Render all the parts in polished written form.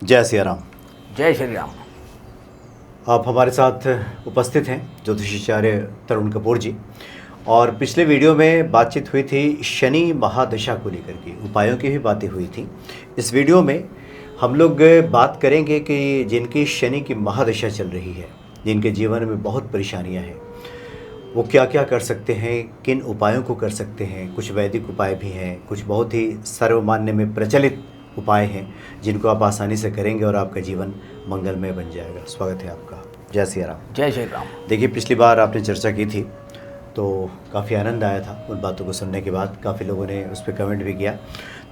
जय सिया राम। जय श्री राम। आप हमारे साथ उपस्थित हैं ज्योतिषाचार्य तरुण कपूर जी, और पिछले वीडियो में बातचीत हुई थी शनि महादशा को लेकर के, उपायों की भी बातें हुई थी। इस वीडियो में हम लोग बात करेंगे कि जिनकी शनि की महादशा चल रही है, जिनके जीवन में बहुत परेशानियां हैं, वो क्या क्या कर सकते हैं, किन उपायों को कर सकते हैं। कुछ वैदिक उपाय भी हैं, कुछ बहुत ही सर्वमान्य में प्रचलित उपाय हैं जिनको आप आसानी से करेंगे और आपका जीवन मंगलमय बन जाएगा। स्वागत है आपका। जय सिया राम। जय श्री राम। देखिए, पिछली बार आपने चर्चा की थी तो काफ़ी आनंद आया था उन बातों को सुनने के बाद। काफ़ी लोगों ने उस पर कमेंट भी किया।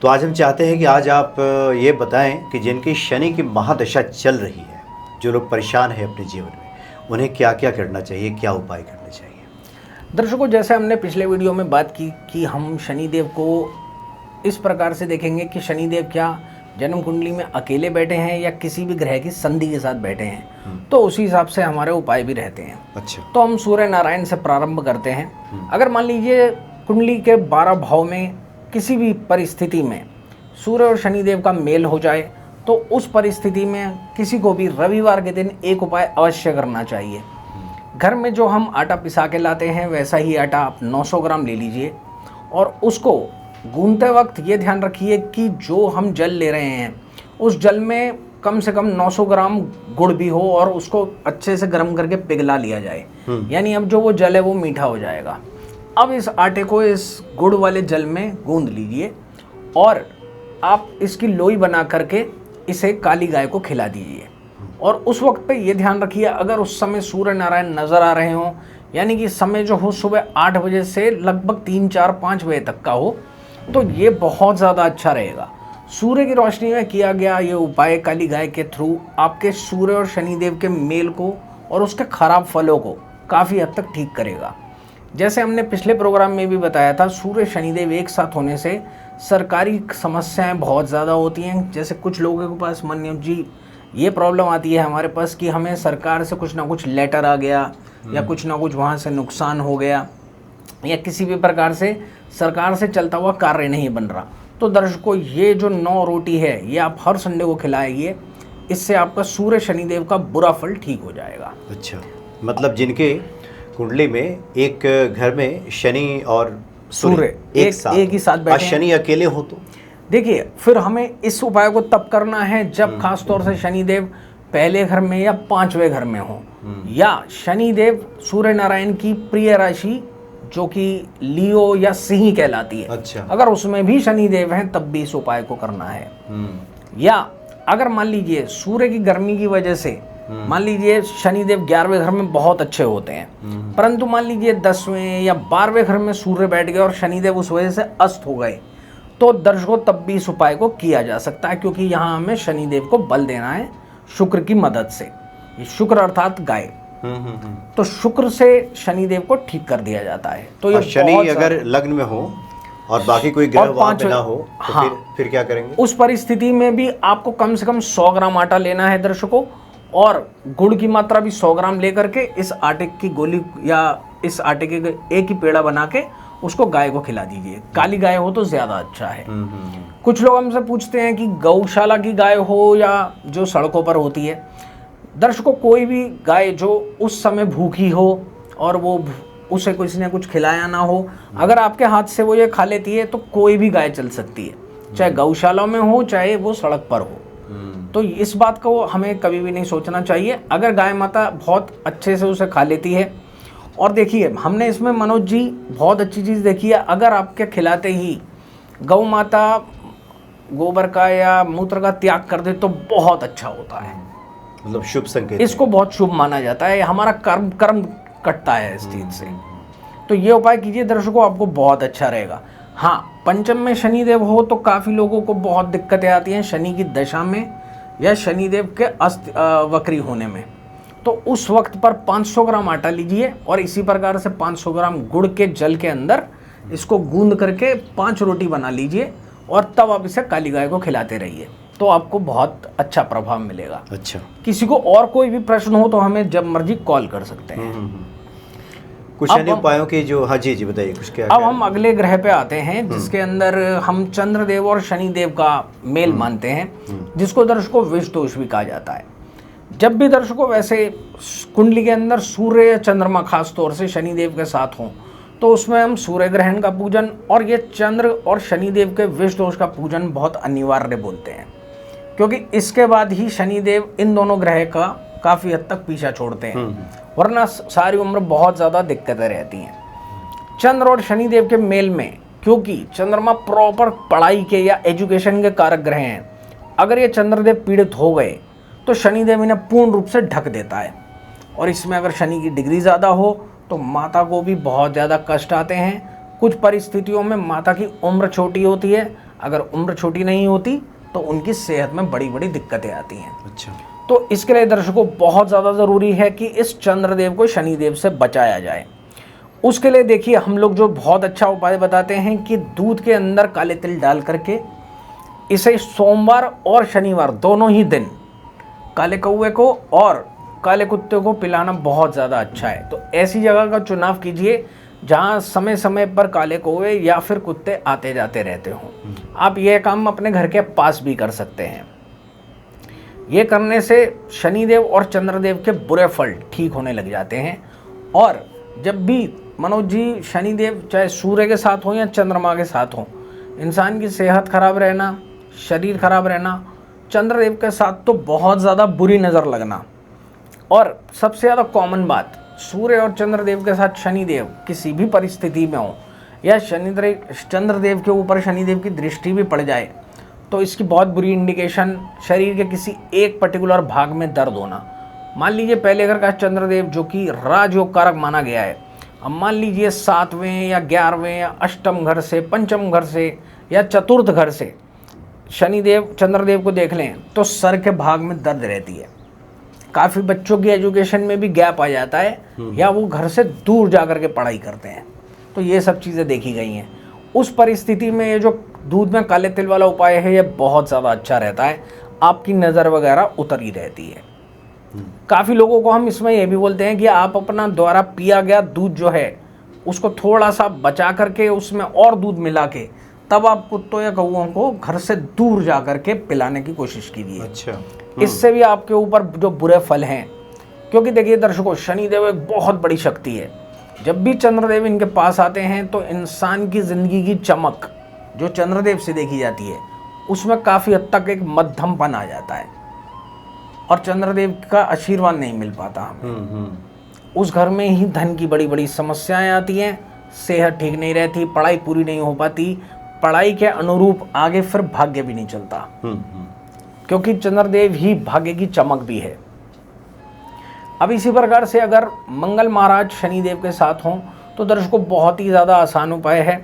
तो आज हम चाहते हैं कि आज आप ये बताएं कि जिनकी शनि की महादशा चल रही है, जो लोग परेशान हैं अपने जीवन में, उन्हें क्या क्या करना चाहिए, क्या उपाय करने चाहिए। दर्शकों, जैसे हमने पिछले वीडियो में बात की कि हम शनिदेव को इस प्रकार से देखेंगे कि शनिदेव क्या जन्म कुंडली में अकेले बैठे हैं या किसी भी ग्रह की संधि के साथ बैठे हैं, तो उसी हिसाब से हमारे उपाय भी रहते हैं। अच्छा। तो हम सूर्य नारायण से प्रारंभ करते हैं। अगर मान लीजिए कुंडली के 12 भाव में किसी भी परिस्थिति में सूर्य और शनिदेव का मेल हो जाए, तो उस परिस्थिति में किसी को भी रविवार के दिन एक उपाय अवश्य करना चाहिए। घर में जो हम आटा पिसा के लाते हैं वैसा ही आटा आप 900 ग्राम ले लीजिए, और उसको गूंथते वक्त ये ध्यान रखिए कि जो हम जल ले रहे हैं उस जल में कम से कम 900 ग्राम गुड़ भी हो, और उसको अच्छे से गर्म करके पिघला लिया जाए। यानी अब जो वो जल है वो मीठा हो जाएगा। अब इस आटे को इस गुड़ वाले जल में गूंद लीजिए और आप इसकी लोई बना करके इसे काली गाय को खिला दीजिए। और उस वक्त पे ये ध्यान रखिए, अगर उस समय सूर्य नारायण नज़र आ रहे हों, यानी कि समय जो हो सुबह 8 बजे से लगभग 3, 4, 5 बजे तक का हो, तो ये बहुत ज़्यादा अच्छा रहेगा। सूर्य की रोशनी में किया गया ये उपाय काली गाय के थ्रू आपके सूर्य और शनिदेव के मेल को और उसके खराब फलों को काफ़ी हद तक ठीक करेगा। जैसे हमने पिछले प्रोग्राम में भी बताया था, सूर्य शनिदेव एक साथ होने से सरकारी समस्याएं बहुत ज़्यादा होती हैं। जैसे कुछ लोगों के पास मानिए जी ये प्रॉब्लम आती है हमारे पास कि हमें सरकार से कुछ ना कुछ लेटर आ गया या कुछ ना कुछ वहाँ से नुकसान हो गया, या किसी भी प्रकार से सरकार से चलता हुआ कार्य नहीं बन रहा। तो दर्शकों, ये जो 9 रोटी है ये आप हर संडे को खिलाइए, इससे आपका सूर्य शनिदेव का बुरा फल ठीक हो जाएगा। अच्छा, मतलब जिनके कुंडली में एक घर में शनि और सूर्य एक ही साथ बैठे, शनि अकेले हो तो देखिए फिर हमें इस उपाय को तब करना है जब खास तौर से शनिदेव पहले घर में या 5वें घर में हो, या शनिदेव सूर्य नारायण की प्रिय राशि जो कि लियो या सिंह कहलाती है। अच्छा। अगर उसमें भी शनिदेव हैं तब भी इस उपाय को करना है। या अगर मान लीजिए सूर्य की गर्मी की वजह से मान लीजिए शनिदेव 11वें घर में बहुत अच्छे होते हैं, परंतु मान लीजिए 10वें या 12वें घर में सूर्य बैठ गए और शनिदेव उस वजह से अस्त हो गए, तो दर्शकों तब भी इस उपाय को किया जा सकता है, क्योंकि यहाँ हमें शनिदेव को बल देना है शुक्र की मदद से। ये शुक्र अर्थात गाय, तो शुक्र से शनिदेव को ठीक कर दिया जाता है। तो ये शनि अगर लग्न में हो और बाकी कोई ग्रह वहां पे ना हो तो हाँ, फिर क्या करेंगे? उस परिस्थिति में भी आपको कम से कम 100 ग्राम आटा लेना है दर्शकों, और गुड़ की मात्रा भी 100 ग्राम लेकर के इस आटे की गोली या इस आटे के एक ही पेड़ा बना के उसको गाय को खिला दीजिए। काली गाय हो तो ज्यादा अच्छा है। कुछ लोग हमसे पूछते हैं कि गौशाला की गाय हो या जो सड़कों पर होती है। दर्शकों, कोई भी गाय जो उस समय भूखी हो और वो उसे किसी ने कुछ खिलाया ना हो, अगर आपके हाथ से वो ये खा लेती है तो कोई भी गाय चल सकती है, चाहे गौशाला में हो चाहे वो सड़क पर हो। तो इस बात को हमें कभी भी नहीं सोचना चाहिए। अगर गाय माता बहुत अच्छे से उसे खा लेती है, और देखिए हमने इसमें मनोज जी बहुत अच्छी चीज़ देखी है, अगर आपके खिलाते ही गौ माता गोबर का या मूत्र का त्याग कर दे तो बहुत अच्छा होता है, मतलब शुभ संकेत, इसको बहुत शुभ माना जाता है। हमारा कर्म कटता है इस चीज से। तो ये उपाय कीजिए दर्शकों, आपको बहुत अच्छा रहेगा। हाँ, पंचम में शनिदेव हो तो काफ़ी लोगों को बहुत दिक्कतें आती हैं शनि की दशा में या शनिदेव के वक्री होने में। तो उस वक्त पर 500 ग्राम आटा लीजिए और इसी प्रकार से 500 ग्राम गुड़ के जल के अंदर इसको गूंद करके 5 रोटी बना लीजिए, और तब आप इसे काली गाय को खिलाते रहिए, तो आपको बहुत अच्छा प्रभाव मिलेगा। अच्छा। किसी को और कोई भी प्रश्न हो तो हमें जब मर्जी कॉल कर सकते हैं। कुछ अन्य उपायों की जो, हाँ जी जी बताइए कुछ क्या। अब हम अगले ग्रह पे आते हैं जिसके अंदर हम चंद्रदेव और शनिदेव का मेल मानते हैं, जिसको दर्शकों विष दोष भी कहा जाता है। जब भी दर्शकों वैसे कुंडली के अंदर सूर्य या चंद्रमा खास तौर से शनिदेव के साथ हों तो उसमें हम सूर्य ग्रहण का पूजन और ये चंद्र और शनिदेव के विष दोष का पूजन बहुत अनिवार्य बोलते हैं, क्योंकि इसके बाद ही शनिदेव इन दोनों ग्रह का काफ़ी हद तक पीछा छोड़ते हैं, वरना सारी उम्र बहुत ज़्यादा दिक्कतें रहती हैं। चंद्र और शनिदेव के मेल में, क्योंकि चंद्रमा प्रॉपर पढ़ाई के या एजुकेशन के कारक ग्रह हैं, अगर ये चंद्रदेव पीड़ित हो गए तो शनिदेव इन्हें पूर्ण रूप से ढक देता है। और इसमें अगर शनि की डिग्री ज़्यादा हो तो माता को भी बहुत ज़्यादा कष्ट आते हैं। कुछ परिस्थितियों में माता की उम्र छोटी होती है, अगर उम्र छोटी नहीं होती तो उनकी सेहत में बड़ी बड़ी दिक्कतें आती हैं। अच्छा, तो इसके लिए दर्शकों बहुत ज़्यादा ज़रूरी है कि इस चंद्रदेव को शनिदेव से बचाया जाए। उसके लिए देखिए हम लोग जो बहुत अच्छा उपाय बताते हैं कि दूध के अंदर काले तिल डाल करके इसे सोमवार और शनिवार दोनों ही दिन काले कौवे को और काले कुत्ते को पिलाना बहुत ज़्यादा अच्छा है। तो ऐसी जगह का चुनाव कीजिए जहाँ समय समय पर काले कौवे या फिर कुत्ते आते जाते रहते हों। आप यह काम अपने घर के पास भी कर सकते हैं। ये करने से शनिदेव और चंद्रदेव के बुरे फल ठीक होने लग जाते हैं। और जब भी मनोज जी शनिदेव चाहे सूर्य के साथ हो या चंद्रमा के साथ हो, इंसान की सेहत खराब रहना, शरीर खराब रहना, चंद्रदेव के साथ तो बहुत ज़्यादा बुरी नज़र लगना, और सबसे ज़्यादा कॉमन बात सूर्य और चंद्रदेव के साथ शनिदेव किसी भी परिस्थिति में हो या चंद्रदेव के ऊपर शनिदेव की दृष्टि भी पड़ जाए तो इसकी बहुत बुरी इंडिकेशन शरीर के किसी एक पर्टिकुलर भाग में दर्द होना। मान लीजिए पहले घर का चंद्रदेव जो कि राजयोग कारक माना गया है, अब मान लीजिए 7वें या 11वें या अष्टम घर से, पंचम घर से या चतुर्थ घर से शनिदेव चंद्रदेव को देख लें तो सर के भाग में दर्द रहती है। काफ़ी बच्चों की एजुकेशन में भी गैप आ जाता है या वो घर से दूर जा कर के पढ़ाई करते हैं। तो ये सब चीज़ें देखी गई हैं। उस परिस्थिति में ये जो दूध में काले तिल वाला उपाय है ये बहुत ज़्यादा अच्छा रहता है, आपकी नज़र वगैरह उतरी रहती है। काफ़ी लोगों को हम इसमें ये भी बोलते हैं कि आप अपना द्वारा पिया गया दूध जो है उसको थोड़ा सा बचा करके उसमें और दूध मिला के तब आप कुत्तों या कौओं को घर से दूर जा करके पिलाने की कोशिश कीजिए। अच्छा, इससे भी आपके ऊपर जो बुरे फल हैं, क्योंकि देखिए दर्शकों शनिदेव एक बहुत बड़ी शक्ति है। जब भी चंद्रदेव इनके पास आते हैं तो इंसान की ज़िंदगी की चमक जो चंद्रदेव से देखी जाती है उसमें काफ़ी हद तक एक मध्यमपन आ जाता है और चंद्रदेव का आशीर्वाद नहीं मिल पाता हमें। उस घर में ही धन की बड़ी बड़ी समस्याएं आती हैं, सेहत ठीक नहीं रहती, पढ़ाई पूरी नहीं हो पाती, पढ़ाई के अनुरूप आगे फिर भाग्य भी नहीं चलता, क्योंकि चंद्रदेव ही भाग्य की चमक भी है। अब इसी प्रकार से अगर मंगल महाराज शनिदेव के साथ हों तो दर्शकों बहुत ही ज़्यादा आसान उपाय है।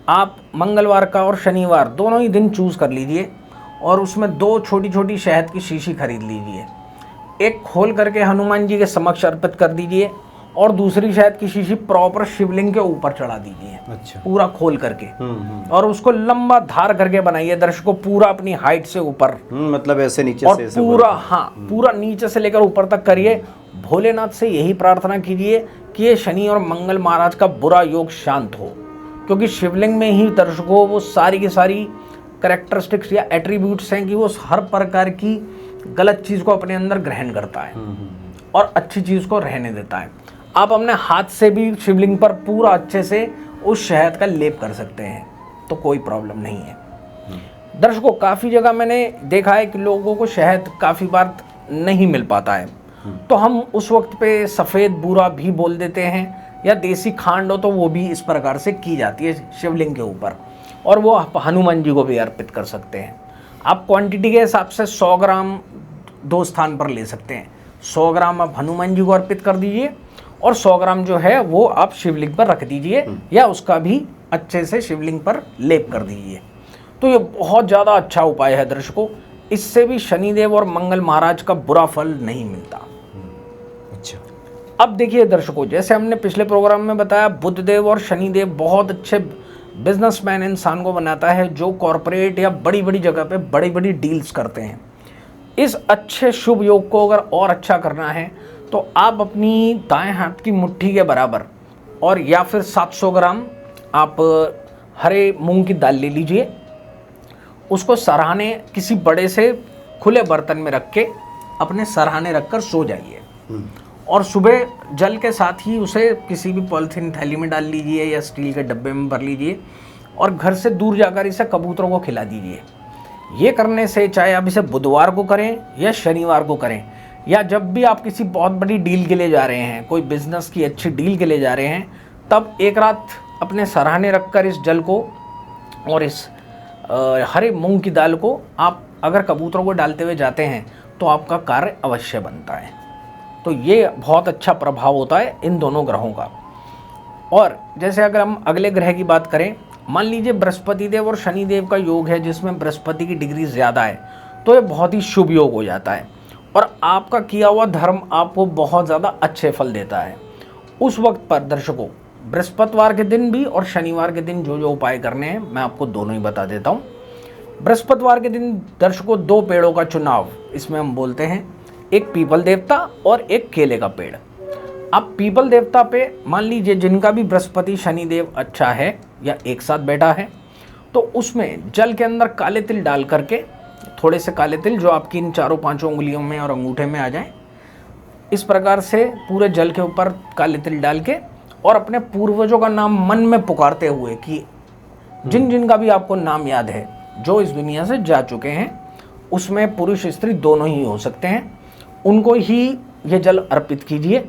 आप मंगलवार का और शनिवार दोनों ही दिन चूज़ कर लीजिए और उसमें 2 छोटी छोटी शहद की शीशी खरीद लीजिए। एक खोल करके हनुमान जी के समक्ष अर्पित कर दीजिए और दूसरी शहद की शीशी प्रॉपर शिवलिंग के ऊपर चढ़ा दीजिए। अच्छा, पूरा खोल करके और उसको लंबा धार करके बनाइए दर्शकों, पूरा अपनी हाइट से ऊपर, मतलब ऐसे नीचे और से ऐसे पूरा पूरा नीचे से लेकर ऊपर तक करिए। भोलेनाथ से यही प्रार्थना कीजिए कि ये शनि और मंगल महाराज का बुरा योग शांत हो, क्योंकि शिवलिंग में ही दर्शकों वो सारी की सारी कैरेक्टरिस्टिक्स या एट्रीब्यूट्स हैं कि वो हर प्रकार की गलत चीज़ को अपने अंदर ग्रहण करता है और अच्छी चीज़ को रहने देता है। आप अपने हाथ से भी शिवलिंग पर पूरा अच्छे से उस शहद का लेप कर सकते हैं, तो कोई प्रॉब्लम नहीं है। दर्शकों काफ़ी जगह मैंने देखा है कि लोगों को शहद काफ़ी बार नहीं मिल पाता है, तो हम उस वक्त पे सफ़ेद बूरा भी बोल देते हैं या देसी खांड हो तो वो भी इस प्रकार से की जाती है शिवलिंग के ऊपर, और वो आप हनुमान जी को भी अर्पित कर सकते हैं। आप क्वांटिटी के हिसाब से 100 ग्राम 2 स्थान पर ले सकते हैं। 100 ग्राम आप हनुमान जी को अर्पित कर दीजिए और 100 ग्राम जो है वो आप शिवलिंग पर रख दीजिए या उसका भी अच्छे से शिवलिंग पर लेप कर दीजिए। तो ये बहुत ज़्यादा अच्छा उपाय है दर्शकों, इससे भी शनिदेव और मंगल महाराज का बुरा फल नहीं मिलता। अच्छा, अब देखिए दर्शकों, जैसे हमने पिछले प्रोग्राम में बताया, बुधदेव और शनिदेव बहुत अच्छे बिजनेसमैन इंसान को बनाता है जो कॉरपोरेट या बड़ी बड़ी जगह पे बड़ी बड़ी डील्स करते हैं। इस अच्छे शुभ योग को अगर और अच्छा करना है तो आप अपनी दाएं हाथ की मुट्ठी के बराबर और या फिर 700 ग्राम आप हरे मूंग की दाल ले लीजिए। उसको सरहाने किसी बड़े से खुले बर्तन में रख के अपने सरहाने रख कर सो जाइए और सुबह जल के साथ ही उसे किसी भी पॉलिथीन थैली में डाल लीजिए या स्टील के डब्बे में भर लीजिए और घर से दूर जाकर इसे कबूतरों को खिला दीजिए। ये करने से चाहे आप इसे बुधवार को करें या शनिवार को करें या जब भी आप किसी बहुत बड़ी डील के लिए जा रहे हैं, कोई बिजनेस की अच्छी डील के लिए जा रहे हैं, तब एक रात अपने सरहाने रखकर इस जल को और इस हरे मूंग की दाल को आप अगर कबूतरों को डालते हुए जाते हैं तो आपका कार्य अवश्य बनता है। तो ये बहुत अच्छा प्रभाव होता है इन दोनों ग्रहों का। और जैसे अगर हम अगले ग्रह की बात करें, मान लीजिए बृहस्पति देव और शनि देव का योग है जिसमें बृहस्पति की डिग्री ज़्यादा है, तो ये बहुत ही शुभ योग हो जाता है और आपका किया हुआ धर्म आपको बहुत ज़्यादा अच्छे फल देता है। उस वक्त पर दर्शकों, बृहस्पतिवार के दिन भी और शनिवार के दिन जो जो उपाय करने हैं मैं आपको दोनों ही बता देता हूँ। बृहस्पतिवार के दिन दर्शकों 2 पेड़ों का चुनाव इसमें हम बोलते हैं, एक पीपल देवता और एक केले का पेड़। अब पीपल देवता पे मान लीजिए जिनका भी बृहस्पति शनिदेव अच्छा है या एक साथ बैठा है, तो उसमें जल के अंदर काले तिल डाल करके, थोड़े से काले तिल जो आपकी इन 4-5 उंगलियों में और अंगूठे में आ जाए, इस प्रकार से पूरे जल के ऊपर काले तिल डाल के और अपने पूर्वजों का नाम मन में पुकारते हुए कि जिन जिन का भी आपको नाम याद है जो इस दुनिया से जा चुके हैं, उसमें पुरुष स्त्री दोनों ही हो सकते हैं, उनको ही ये जल अर्पित कीजिए।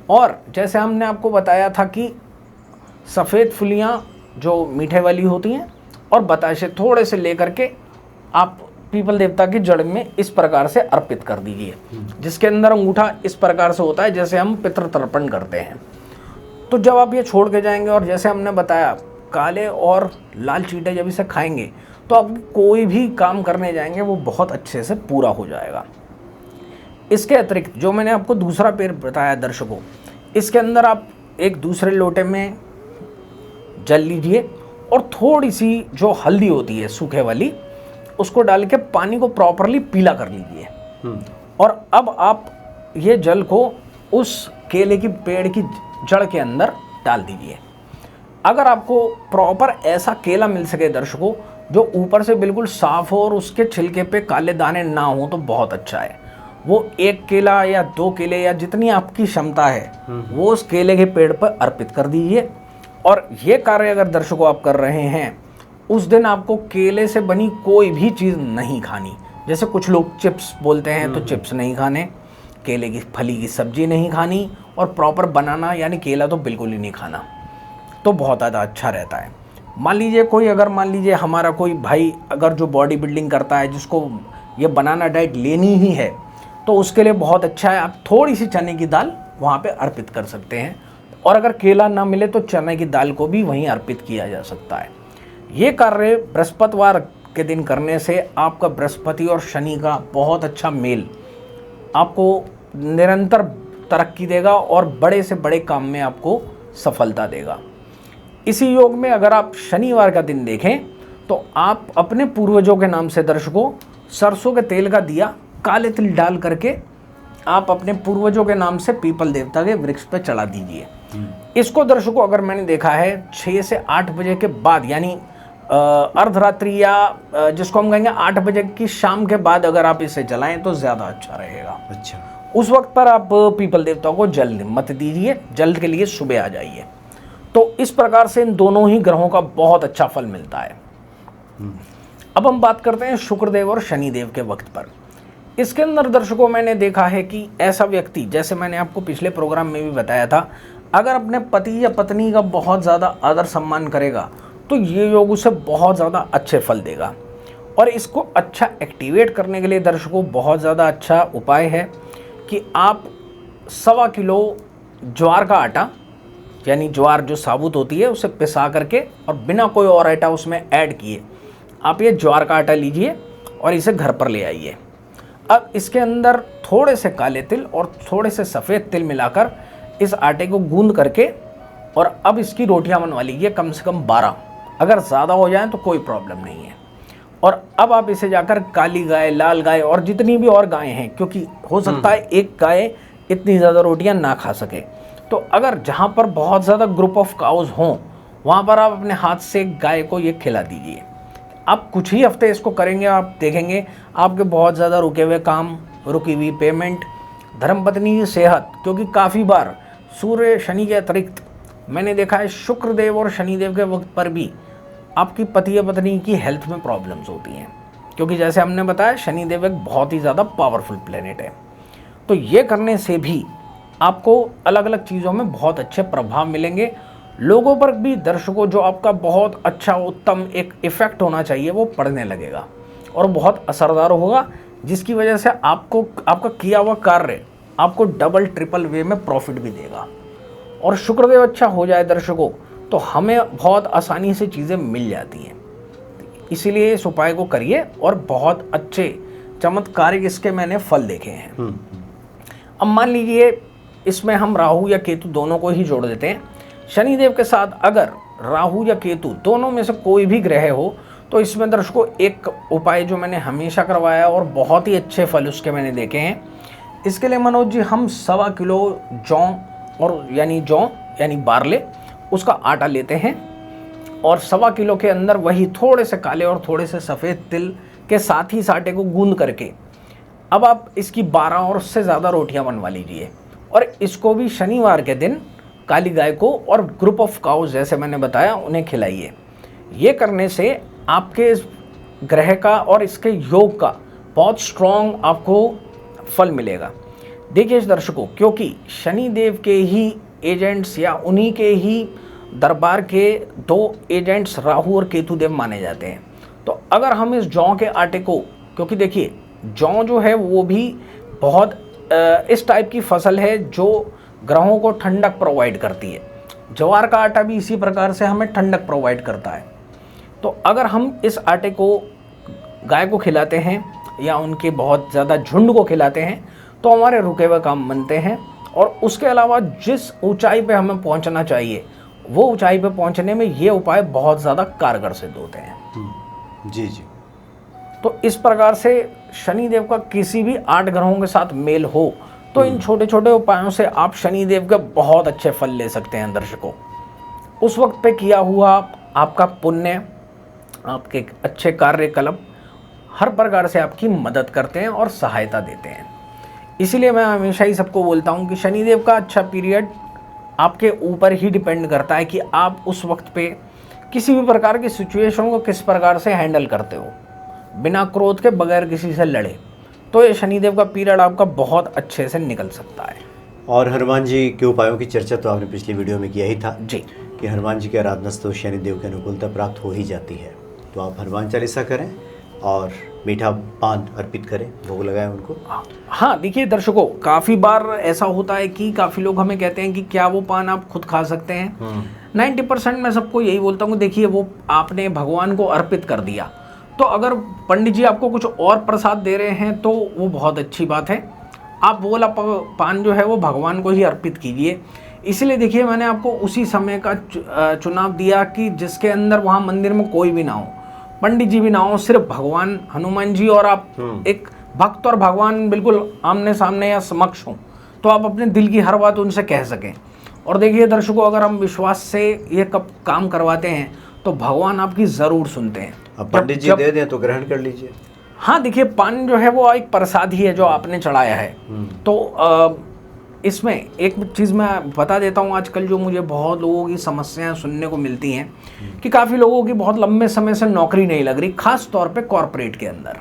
और जैसे हमने आपको बताया था कि सफ़ेद फुलियाँ जो मीठे वाली होती हैं और बताशे थोड़े से लेकर के आप पीपल देवता की जड़ में इस प्रकार से अर्पित कर दीजिए, जिसके अंदर अंगूठा इस प्रकार से होता है जैसे हम पितृ तर्पण करते हैं। तो जब आप ये छोड़ के जाएंगे और जैसे हमने बताया काले और लाल चीटे जब इसे खाएंगे तो आप कोई भी काम करने जाएंगे वो बहुत अच्छे से पूरा हो जाएगा। इसके अतिरिक्त जो मैंने आपको दूसरा पेड़ बताया दर्शकों, इसके अंदर आप एक दूसरे लोटे में जल लीजिए और थोड़ी सी जो हल्दी होती है सूखे वाली, उसको डाल के पानी को प्रॉपरली पीला कर लीजिए और अब आप ये जल को उस केले की पेड़ की जड़ के अंदर डाल दीजिए। अगर आपको प्रॉपर ऐसा केला मिल सके दर्शकों जो ऊपर से बिल्कुल साफ हो और उसके छिलके पे काले दाने ना हो तो बहुत अच्छा है। वो 1 केला या 2 केले या जितनी आपकी क्षमता है वो उस केले के पेड़ पर अर्पित कर दीजिए। और ये कार्य अगर दर्शकों आप कर रहे हैं, उस दिन आपको केले से बनी कोई भी चीज़ नहीं खानी। जैसे कुछ लोग चिप्स बोलते हैं तो चिप्स नहीं खाने, केले की फली की सब्जी नहीं खानी और प्रॉपर बनाना यानी केला तो बिल्कुल ही नहीं खाना, तो बहुत ज़्यादा अच्छा रहता है। मान लीजिए हमारा कोई भाई अगर जो बॉडी बिल्डिंग करता है, जिसको ये बनाना डाइट लेनी ही है, तो उसके लिए बहुत अच्छा है। आप थोड़ी सी चने की दाल वहाँ पे अर्पित कर सकते हैं और अगर केला ना मिले तो चने की दाल को भी वहीं अर्पित किया जा सकता है। ये कार्य बृहस्पतिवार के दिन करने से आपका बृहस्पति और शनि का बहुत अच्छा मेल आपको निरंतर तरक्की देगा और बड़े से बड़े काम में आपको सफलता देगा। इसी योग में अगर आप शनिवार का दिन देखें तो आप अपने पूर्वजों के नाम से दर्शकों सरसों के तेल का दिया काले तिल डाल करके आप अपने पूर्वजों के नाम से पीपल देवता के वृक्ष पर चढ़ा दीजिए। इसको दर्शकों अगर मैंने देखा है 6 से 8 बजे के बाद यानी अर्धरात्रि या जिसको हम कहेंगे 8 बजे की शाम के बाद अगर आप इसे जलाएं तो ज़्यादा अच्छा रहेगा। अच्छा, उस वक्त पर आप पीपल देवता को जल मत दीजिए, जल के लिए सुबह आ जाइए। तो इस प्रकार से इन दोनों ही ग्रहों का बहुत अच्छा फल मिलता है। अब हम बात करते हैं शुक्रदेव और शनिदेव के वक्त पर। इसके अंदर दर्शकों मैंने देखा है कि ऐसा व्यक्ति, जैसे मैंने आपको पिछले प्रोग्राम में भी बताया था, अगर अपने पति या पत्नी का बहुत ज़्यादा आदर सम्मान करेगा तो ये योग उसे बहुत ज़्यादा अच्छे फल देगा। और इसको अच्छा एक्टिवेट करने के लिए दर्शकों बहुत ज़्यादा अच्छा उपाय है कि आप 1.25 किलो ज्वार का आटा, यानी ज्वार जो साबुत होती है, उसे पिसा करके और बिना कोई और आटा उसमें ऐड किए आप ये ज्वार का आटा लीजिए और इसे घर पर ले आइए। अब इसके अंदर थोड़े से काले तिल और थोड़े से सफ़ेद तिल मिलाकर इस आटे को गूंद करके और अब इसकी रोटियां बनवा लीजिए, कम से कम 12। अगर ज़्यादा हो जाए तो कोई प्रॉब्लम नहीं है। और अब आप इसे जाकर काली गाय, लाल गाय और जितनी भी और गायें हैं, क्योंकि हो सकता है एक गाय इतनी ज़्यादा रोटियां ना खा सके, तो अगर जहाँ पर बहुत ज़्यादा ग्रुप ऑफ काउज हों वहाँ पर आप अपने हाथ से गाय को ये खिला दीजिए। आप कुछ ही हफ्ते इसको करेंगे, आप देखेंगे आपके बहुत ज़्यादा रुके हुए काम, रुकी हुई पेमेंट, धर्मपत्नी की सेहत, क्योंकि काफ़ी बार सूर्य शनि के अतिरिक्त मैंने देखा है शुक्रदेव और शनिदेव के वक्त पर भी आपकी पति या पत्नी की हेल्थ में प्रॉब्लम्स होती हैं, क्योंकि जैसे हमने बताया शनिदेव एक बहुत ही ज़्यादा पावरफुल प्लेनेट है। तो ये करने से भी आपको अलग अलग चीज़ों में बहुत अच्छे प्रभाव मिलेंगे। लोगों पर भी, दर्शकों, जो आपका बहुत अच्छा उत्तम एक इफ़ेक्ट होना चाहिए वो पड़ने लगेगा और बहुत असरदार होगा, जिसकी वजह से आपको आपका किया हुआ कार्य आपको डबल ट्रिपल वे में प्रॉफिट भी देगा। और शुक्रदेव अच्छा हो जाए दर्शकों तो हमें बहुत आसानी से चीज़ें मिल जाती हैं। इसीलिए इस उपाय को करिए और बहुत अच्छे चमत्कारिक इसके मैंने फल देखे हैं। अब मान लीजिए इसमें हम राहु या केतु दोनों को ही जोड़ देते हैं। शनिदेव के साथ अगर राहु या केतु दोनों में से कोई भी ग्रह हो तो इसमें दर्शकों एक उपाय जो मैंने हमेशा करवाया और बहुत ही अच्छे फल उसके मैंने देखे हैं। इसके लिए मनोज जी हम 1.25 किलो जौ और यानी बारले उसका आटा लेते हैं और 1.25 किलो के अंदर वही थोड़े से काले और थोड़े से सफ़ेद तिल के साथ ही इस आटे को गूंद करके अब आप इसकी 12 और उससे ज़्यादा रोटियां बनवा लीजिए और इसको भी शनिवार के दिन काली गाय को और ग्रुप ऑफ काउज जैसे मैंने बताया उन्हें खिलाइए। ये करने से आपके इस ग्रह का और इसके योग का बहुत स्ट्रॉन्ग आपको फल मिलेगा। देखिए दर्शकों, क्योंकि शनिदेव के ही एजेंट्स या उन्हीं के ही दरबार के 2 एजेंट्स राहु और केतु देव माने जाते हैं। तो अगर हम इस जौ के आटे को, क्योंकि देखिए जौ जो है वो भी बहुत इस टाइप की फसल है जो ग्रहों को ठंडक प्रोवाइड करती है। ज्वार का आटा भी इसी प्रकार से हमें ठंडक प्रोवाइड करता है। तो अगर हम इस आटे को गाय को खिलाते हैं या उनके बहुत ज़्यादा झुंड को खिलाते हैं तो हमारे रुके हुए काम बनते हैं और उसके अलावा जिस ऊंचाई पे हमें पहुंचना चाहिए वो ऊंचाई पे पहुंचने में ये उपाय बहुत ज़्यादा कारगर सिद्ध होते हैं। जी जी। तो इस प्रकार से शनिदेव का किसी भी 8 ग्रहों के साथ मेल हो तो इन छोटे छोटे उपायों से आप शनिदेव के बहुत अच्छे फल ले सकते हैं। दर्शकों, उस वक्त पे किया हुआ आपका पुण्य, आपके अच्छे कार्यकलाप हर प्रकार से आपकी मदद करते हैं और सहायता देते हैं। इसीलिए मैं हमेशा ही सबको बोलता हूँ कि शनिदेव का अच्छा पीरियड आपके ऊपर ही डिपेंड करता है कि आप उस वक्त पे किसी भी प्रकार की सिचुएशन को किस प्रकार से हैंडल करते हो, बिना क्रोध के, बगैर किसी से लड़े। तो ये शनिदेव का पीरियड आपका बहुत अच्छे से निकल सकता है। और हनुमान जी के उपायों की चर्चा तो आपने पिछली वीडियो में किया ही था जी कि हनुमान जी की आराधना से तो शनिदेव की अनुकूलता प्राप्त हो ही जाती है। तो आप हनुमान चालीसा करें और मीठा पान अर्पित करें, भोग लगाएं उनको। हाँ, देखिए दर्शकों, काफ़ी बार ऐसा होता है कि काफ़ी लोग हमें कहते हैं कि क्या वो पान आप खुद खा सकते हैं। 90% मैं सबको यही बोलता हूँ, देखिए वो आपने भगवान को अर्पित कर दिया, तो अगर पंडित जी आपको कुछ और प्रसाद दे रहे हैं तो वो बहुत अच्छी बात है। आप वो वाला पान जो है वो भगवान को ही अर्पित कीजिए। इसलिए देखिए मैंने आपको उसी समय का चुनाव दिया कि जिसके अंदर वहाँ मंदिर में कोई भी ना हो, पंडित जी भी ना हो, सिर्फ भगवान हनुमान जी और आप एक भक्त और भगवान बिल्कुल आमने सामने या समक्ष हो, तो आप अपने दिल की हर बात उनसे कह सकें। और देखिए दर्शकों, अगर हम विश्वास से ये कब काम करवाते हैं तो भगवान आपकी ज़रूर सुनते हैं। अब पंडित जी दे दें तो ग्रहण कर लीजिए। हाँ, देखिए पान जो है वो एक प्रसाद ही है जो आपने चढ़ाया है। तो इसमें एक चीज़ मैं बता देता हूँ, आजकल जो मुझे बहुत लोगों की समस्याएं सुनने को मिलती हैं कि काफ़ी लोगों की बहुत लंबे समय से नौकरी नहीं लग रही, खास तौर पे कॉरपोरेट के अंदर।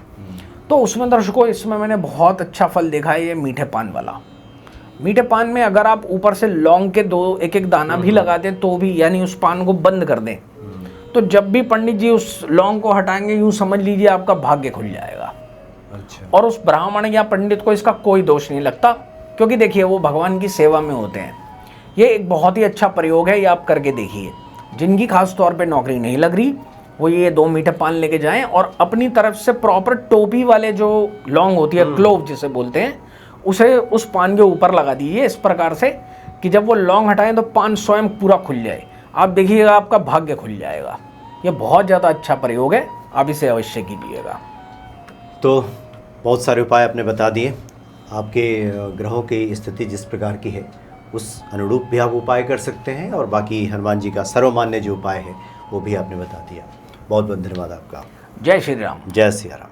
तो उसमें दर्शकों, इसमें मैंने बहुत अच्छा फल देखा है, ये मीठे पान वाला। मीठे पान में अगर आप ऊपर से लौंग के 2 एक दाना भी लगा दें तो भी, यानी उस पान को बंद कर दें, तो जब भी पंडित जी उस लौंग को हटाएंगे यूँ समझ लीजिए आपका भाग्य खुल जाएगा। अच्छा। और उस ब्राह्मण या पंडित को इसका कोई दोष नहीं लगता, क्योंकि देखिए वो भगवान की सेवा में होते हैं। ये एक बहुत ही अच्छा प्रयोग है, ये आप करके देखिए। जिनकी खास तौर पे नौकरी नहीं लग रही वो ये 2 मीठे पान लेके जाएं और अपनी तरफ से प्रॉपर टोपी वाले जो लौंग होती है, क्लोव जिसे बोलते हैं, उसे उस पान के ऊपर लगा दीजिए इस प्रकार से कि जब वो लौंग हटाएं तो पान स्वयं पूरा खुल जाए। आप देखिएगा आपका भाग्य खुल जाएगा। ये बहुत ज़्यादा अच्छा प्रयोग है, आप इसे अवश्य कीजिएगा। तो बहुत सारे उपाय आपने बता दिए। आपके ग्रहों की स्थिति जिस प्रकार की है उस अनुरूप भी आप उपाय कर सकते हैं, और बाकी हनुमान जी का सर्वमान्य जो उपाय है वो भी आपने बता दिया। बहुत बहुत धन्यवाद आपका। जय श्री राम। जय सिया राम।